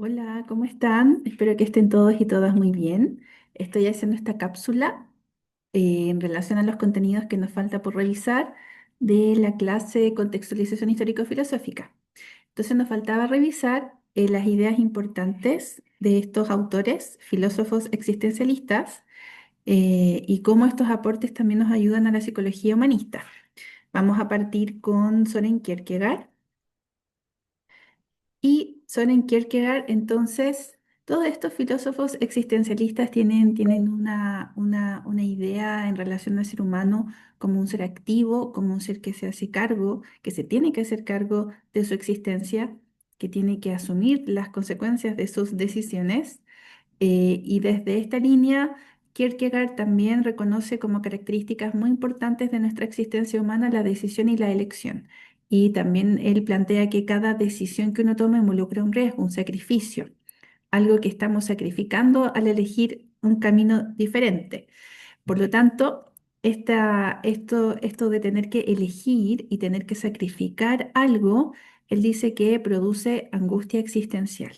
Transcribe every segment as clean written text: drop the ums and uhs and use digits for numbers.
Hola, ¿cómo están? Espero que estén todos y todas muy bien. Estoy haciendo esta cápsula en relación a los contenidos que nos falta por revisar de la clase de contextualización histórico-filosófica. Entonces nos faltaba revisar las ideas importantes de estos autores, filósofos existencialistas, y cómo estos aportes también nos ayudan a la psicología humanista. Vamos a partir con Soren Kierkegaard. Y Soren Kierkegaard, entonces, todos estos filósofos existencialistas tienen una idea en relación al ser humano como un ser activo, como un ser que se hace cargo, que se tiene que hacer cargo de su existencia, que tiene que asumir las consecuencias de sus decisiones. Y desde esta línea, Kierkegaard también reconoce como características muy importantes de nuestra existencia humana la decisión y la elección. Y también él plantea que cada decisión que uno toma involucra un riesgo, un sacrificio, algo que estamos sacrificando al elegir un camino diferente. Por lo tanto, esto de tener que elegir y tener que sacrificar algo, él dice que produce angustia existencial.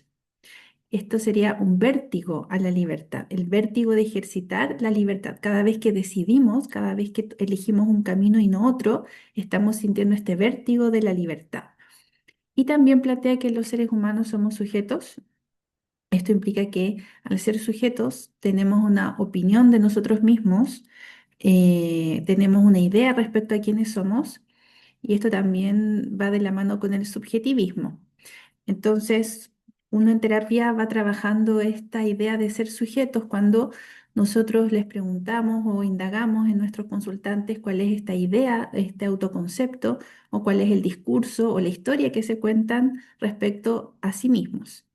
Esto sería un vértigo a la libertad, el vértigo de ejercitar la libertad. Cada vez que decidimos, cada vez que elegimos un camino y no otro, estamos sintiendo este vértigo de la libertad. Y también plantea que los seres humanos somos sujetos. Esto implica que al ser sujetos tenemos una opinión de nosotros mismos, tenemos una idea respecto a quiénes somos, y esto también va de la mano con el subjetivismo. Entonces, uno en terapia va trabajando esta idea de ser sujetos cuando nosotros les preguntamos o indagamos en nuestros consultantes cuál es esta idea, este autoconcepto, o cuál es el discurso o la historia que se cuentan respecto a sí mismos.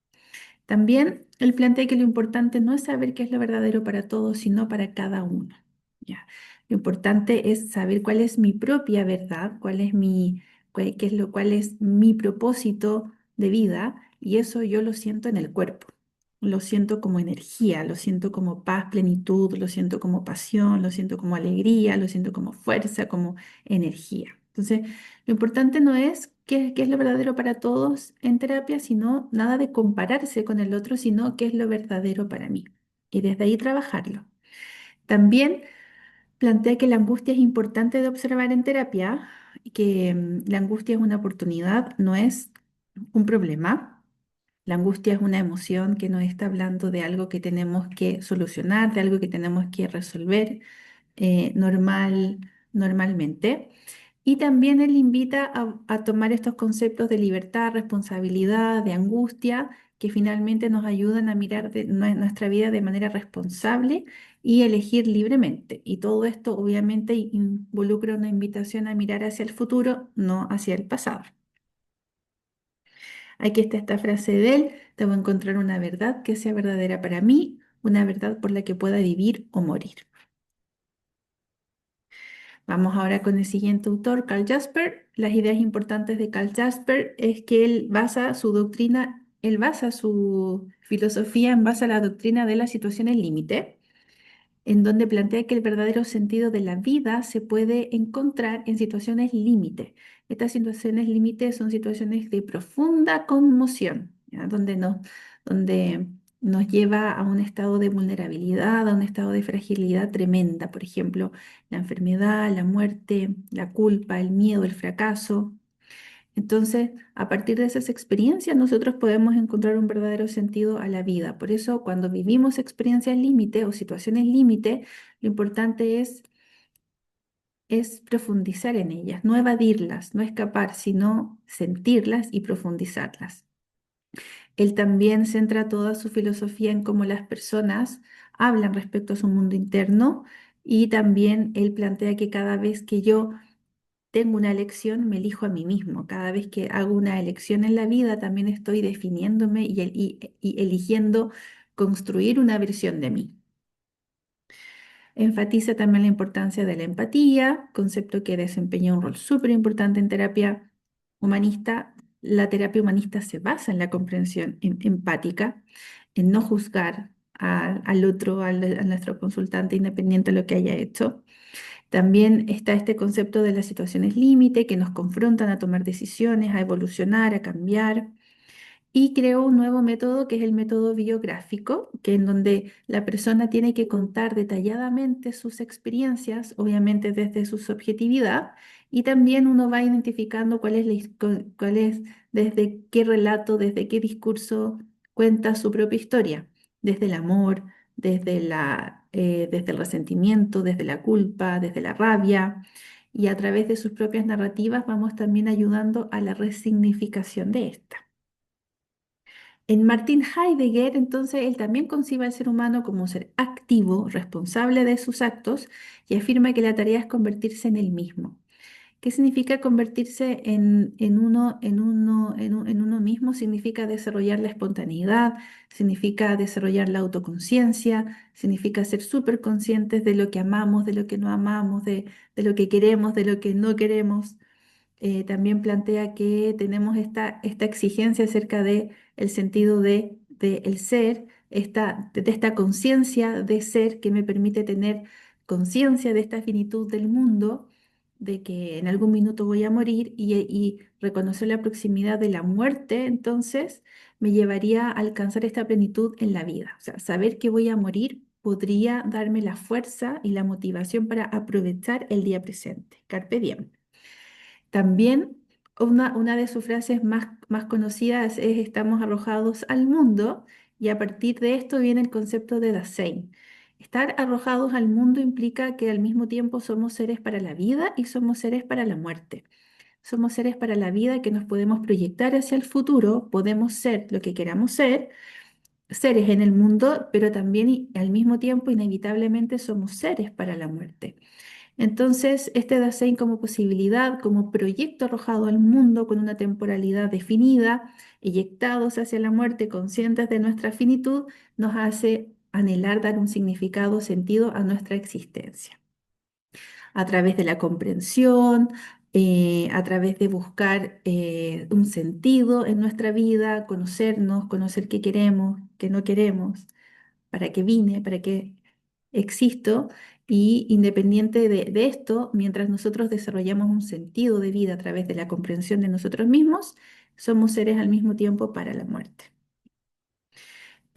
También él plantea que lo importante no es saber qué es lo verdadero para todos, sino para cada uno. ¿Ya? Lo importante es saber cuál es mi propia verdad, cuál es mi propósito de vida, y eso yo lo siento en el cuerpo. Lo siento como energía, lo siento como paz, plenitud, lo siento como pasión, lo siento como alegría, lo siento como fuerza, como energía. Entonces, lo importante no es qué es lo verdadero para todos en terapia, sino nada de compararse con el otro, sino qué es lo verdadero para mí. Y desde ahí trabajarlo. También plantea que la angustia es importante de observar en terapia, y que la angustia es una oportunidad, no es un problema. La angustia es una emoción que nos está hablando de algo que tenemos que solucionar, de algo que tenemos que resolver normalmente. Y también él invita a tomar estos conceptos de libertad, responsabilidad, de angustia, que finalmente nos ayudan a mirar nuestra vida de manera responsable y elegir libremente. Y todo esto obviamente involucra una invitación a mirar hacia el futuro, no hacia el pasado. Aquí está esta frase de él: debo encontrar una verdad que sea verdadera para mí, una verdad por la que pueda vivir o morir. Vamos ahora con el siguiente autor, Karl Jasper. Las ideas importantes de Karl Jasper es que él basa su filosofía en base a la doctrina de las situaciones límite, en donde plantea que el verdadero sentido de la vida se puede encontrar en situaciones límite. Estas situaciones límite son situaciones de profunda conmoción, ¿ya? Donde nos lleva a un estado de vulnerabilidad, a un estado de fragilidad tremenda. Por ejemplo, la enfermedad, la muerte, la culpa, el miedo, el fracaso. Entonces, a partir de esas experiencias, nosotros podemos encontrar un verdadero sentido a la vida. Por eso, cuando vivimos experiencias límite o situaciones límite, lo importante es profundizar en ellas, no evadirlas, no escapar, sino sentirlas y profundizarlas. Él también centra toda su filosofía en cómo las personas hablan respecto a su mundo interno, y también él plantea que cada vez que yo tengo una elección, me elijo a mí mismo. Cada vez que hago una elección en la vida, también estoy definiéndome y eligiendo construir una versión de mí. Enfatiza también la importancia de la empatía, concepto que desempeña un rol súper importante en terapia humanista. La terapia humanista se basa en la comprensión empática, en no juzgar al otro, a nuestro consultante, independiente de lo que haya hecho. También está este concepto de las situaciones límite que nos confrontan a tomar decisiones, a evolucionar, a cambiar. y creó un nuevo método que es el método biográfico, que en donde la persona tiene que contar detalladamente sus experiencias, obviamente desde su subjetividad, y también uno va identificando cuál es, cuál es, desde qué relato, desde qué discurso cuenta su propia historia, desde el amor, desde el resentimiento, desde la culpa, desde la rabia. Y a través de sus propias narrativas vamos también ayudando a la resignificación de esta. En Martin Heidegger, entonces, él también concibe al ser humano como un ser activo, responsable de sus actos, y afirma que la tarea es convertirse en él mismo. ¿Qué significa convertirse en uno mismo? Significa desarrollar la espontaneidad, significa desarrollar la autoconciencia, significa ser súper conscientes de lo que amamos, de lo que no amamos, de lo que queremos, de lo que no queremos. También plantea que tenemos esta exigencia acerca de el sentido de el ser, de esta conciencia de ser que me permite tener conciencia de esta finitud del mundo, de que en algún minuto voy a morir y reconocer la proximidad de la muerte, entonces me llevaría a alcanzar esta plenitud en la vida. O sea, saber que voy a morir podría darme la fuerza y la motivación para aprovechar el día presente. Carpe diem. También una de sus frases más conocidas es estamos arrojados al mundo y a partir de esto viene el concepto de Dasein. Estar arrojados al mundo implica que al mismo tiempo somos seres para la vida y somos seres para la muerte. Somos seres para la vida que nos podemos proyectar hacia el futuro, podemos ser lo que queramos ser, seres en el mundo, pero también al mismo tiempo inevitablemente somos seres para la muerte. Entonces, este Dasein como posibilidad, como proyecto arrojado al mundo con una temporalidad definida, eyectados hacia la muerte, conscientes de nuestra finitud, nos hace anhelar dar un significado, sentido a nuestra existencia. A través de la comprensión, a través de buscar un sentido en nuestra vida, conocernos, conocer qué queremos, qué no queremos, para qué vine, para qué existo y independiente de esto, mientras nosotros desarrollamos un sentido de vida a través de la comprensión de nosotros mismos, somos seres al mismo tiempo para la muerte.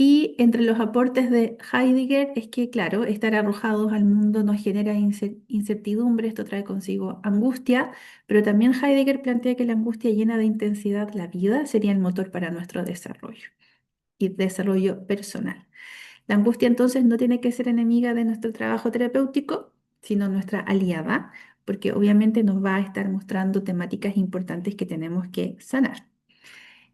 Y entre los aportes de Heidegger es que, claro, estar arrojados al mundo nos genera incertidumbre, esto trae consigo angustia, pero también Heidegger plantea que la angustia llena de intensidad la vida sería el motor para nuestro desarrollo y desarrollo personal. La angustia entonces no tiene que ser enemiga de nuestro trabajo terapéutico, sino nuestra aliada, porque obviamente nos va a estar mostrando temáticas importantes que tenemos que sanar.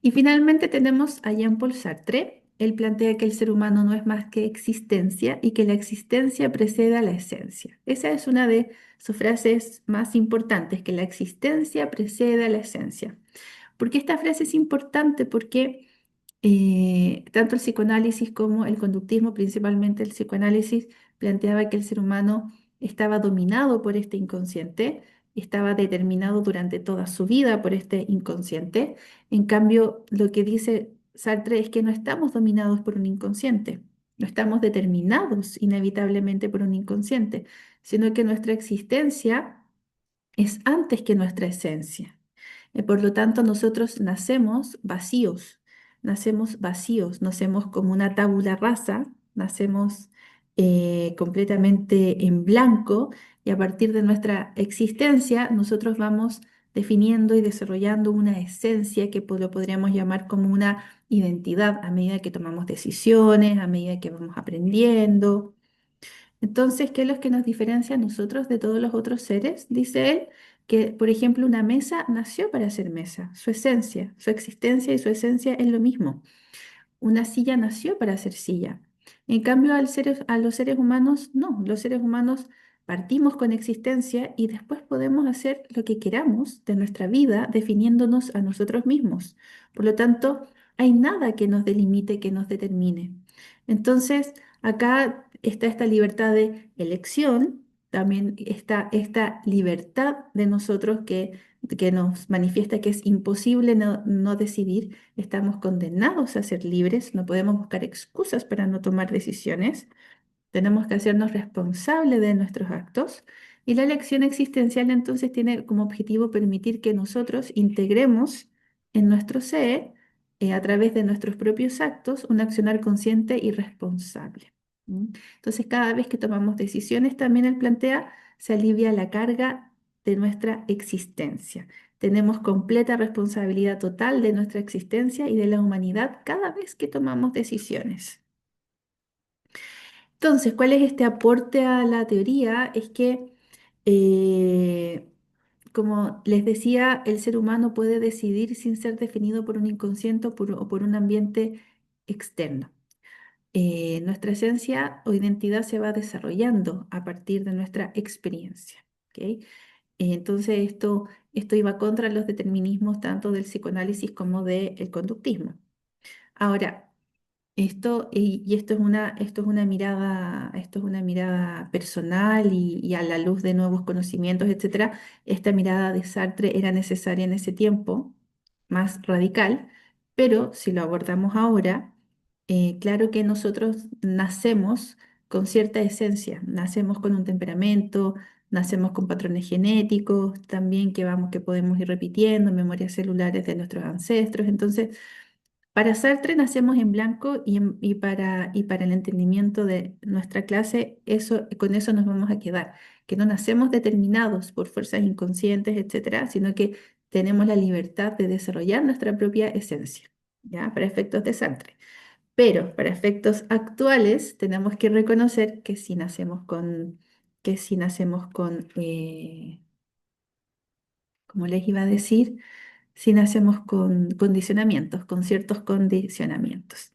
Y finalmente tenemos a Jean-Paul Sartre. Él plantea que el ser humano no es más que existencia y que la existencia precede a la esencia. Esa es una de sus frases más importantes, que la existencia precede a la esencia. ¿Por qué esta frase es importante? Porque tanto el psicoanálisis como el conductismo, principalmente el psicoanálisis, planteaba que el ser humano estaba dominado por este inconsciente, estaba determinado durante toda su vida por este inconsciente. En cambio, lo que dice Sartre es que no estamos dominados por un inconsciente, no estamos determinados inevitablemente por un inconsciente, sino que nuestra existencia es antes que nuestra esencia. Por lo tanto, nosotros nacemos vacíos, nacemos como una tabula rasa, nacemos completamente en blanco y a partir de nuestra existencia nosotros vamos definiendo y desarrollando una esencia que lo podríamos llamar como una identidad a medida que tomamos decisiones, a medida que vamos aprendiendo. Entonces, ¿qué es lo que nos diferencia a nosotros de todos los otros seres? Dice él que, por ejemplo, una mesa nació para ser mesa, su esencia, su existencia y su esencia es lo mismo. Una silla nació para ser silla. En cambio, a los seres humanos, no. Los seres humanos partimos con existencia y después podemos hacer lo que queramos de nuestra vida definiéndonos a nosotros mismos. Por lo tanto, hay nada que nos delimite, que nos determine. Entonces, acá está esta libertad de elección, también está esta libertad de nosotros que nos manifiesta que es imposible no decidir. Estamos condenados a ser libres, no podemos buscar excusas para no tomar decisiones, tenemos que hacernos responsables de nuestros actos y la elección existencial entonces tiene como objetivo permitir que nosotros integremos en nuestro ser a través de nuestros propios actos un accionar consciente y responsable. ¿Mm? Entonces, cada vez que tomamos decisiones, también él plantea, se alivia la carga de nuestra existencia. Tenemos completa responsabilidad total de nuestra existencia y de la humanidad cada vez que tomamos decisiones. Entonces, ¿cuál es este aporte a la teoría? Es que, eh, como les decía, el ser humano puede decidir sin ser definido por un inconsciente o por un ambiente externo. Nuestra esencia o identidad se va desarrollando a partir de nuestra experiencia. ¿Ok? Entonces, esto iba contra los determinismos tanto del psicoanálisis como del conductismo. Ahora, esto es una mirada personal y a la luz de nuevos conocimientos, etcétera. Esta mirada de Sartre era necesaria en ese tiempo, más radical, pero si lo abordamos ahora, claro que nosotros nacemos con cierta esencia, nacemos con un temperamento, nacemos con patrones genéticos, también que podemos ir repitiendo, memorias celulares de nuestros ancestros. Entonces, para Sartre nacemos en blanco y para el entendimiento de nuestra clase, con eso nos vamos a quedar, que no nacemos determinados por fuerzas inconscientes, etcétera, sino que tenemos la libertad de desarrollar nuestra propia esencia, ¿ya? Para efectos de Sartre. Pero para efectos actuales tenemos que reconocer que si nacemos con, como les iba a decir, si nacemos con condicionamientos, con ciertos condicionamientos.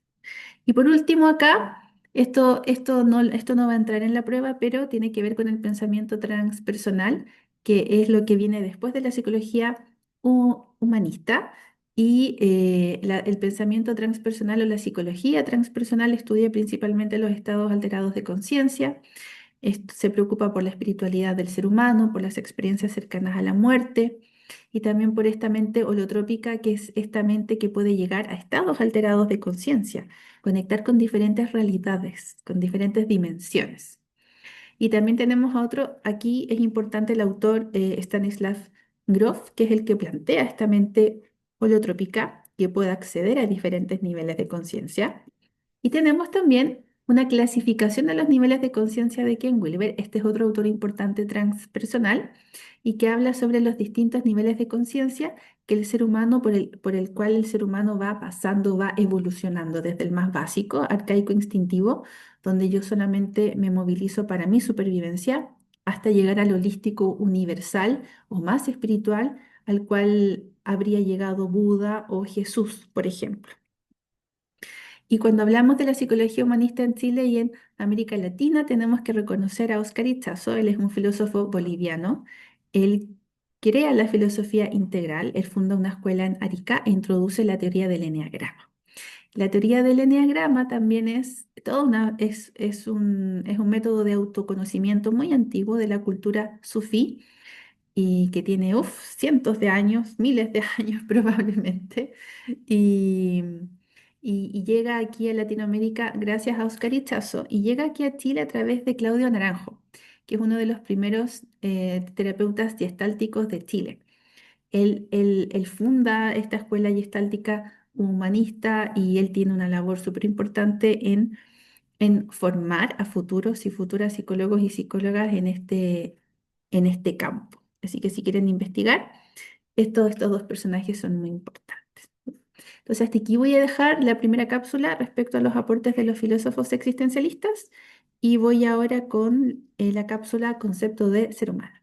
Y por último acá, esto no va a entrar en la prueba, pero tiene que ver con el pensamiento transpersonal, que es lo que viene después de la psicología humanista. Y el pensamiento transpersonal o la psicología transpersonal estudia principalmente los estados alterados de conciencia. Esto se preocupa por la espiritualidad del ser humano, por las experiencias cercanas a la muerte y también por esta mente holotrópica, que es esta mente que puede llegar a estados alterados de conciencia, conectar con diferentes realidades, con diferentes dimensiones. Y también tenemos a otro, aquí es importante el autor Stanislav Grof, que es el que plantea esta mente holotrópica que puede acceder a diferentes niveles de conciencia. Y tenemos también una clasificación de los niveles de conciencia de Ken Wilber. Este es otro autor importante transpersonal y que habla sobre los distintos niveles de conciencia que el ser humano, por el cual el ser humano va pasando, va evolucionando desde el más básico, arcaico, instintivo, donde yo solamente me movilizo para mi supervivencia, hasta llegar al holístico universal o más espiritual, al cual habría llegado Buda o Jesús, por ejemplo. Y cuando hablamos de la psicología humanista en Chile y en América Latina, tenemos que reconocer a Óscar Ichazo. Él es un filósofo boliviano. Él crea la filosofía integral, él funda una escuela en Arica e introduce la teoría del eneagrama. La teoría del eneagrama también es un método de autoconocimiento muy antiguo de la cultura sufí y que tiene cientos de años, miles de años probablemente, y, y llega aquí a Latinoamérica gracias a Oscar Ichazo y llega aquí a Chile a través de Claudio Naranjo, que es uno de los primeros terapeutas gestálticos de Chile. Él funda esta escuela gestáltica humanista y él tiene una labor súper importante en formar a futuros y futuras psicólogos y psicólogas en este campo. Así que si quieren investigar, estos dos personajes son muy importantes. Entonces, hasta aquí voy a dejar la primera cápsula respecto a los aportes de los filósofos existencialistas y voy ahora con la cápsula concepto de ser humano.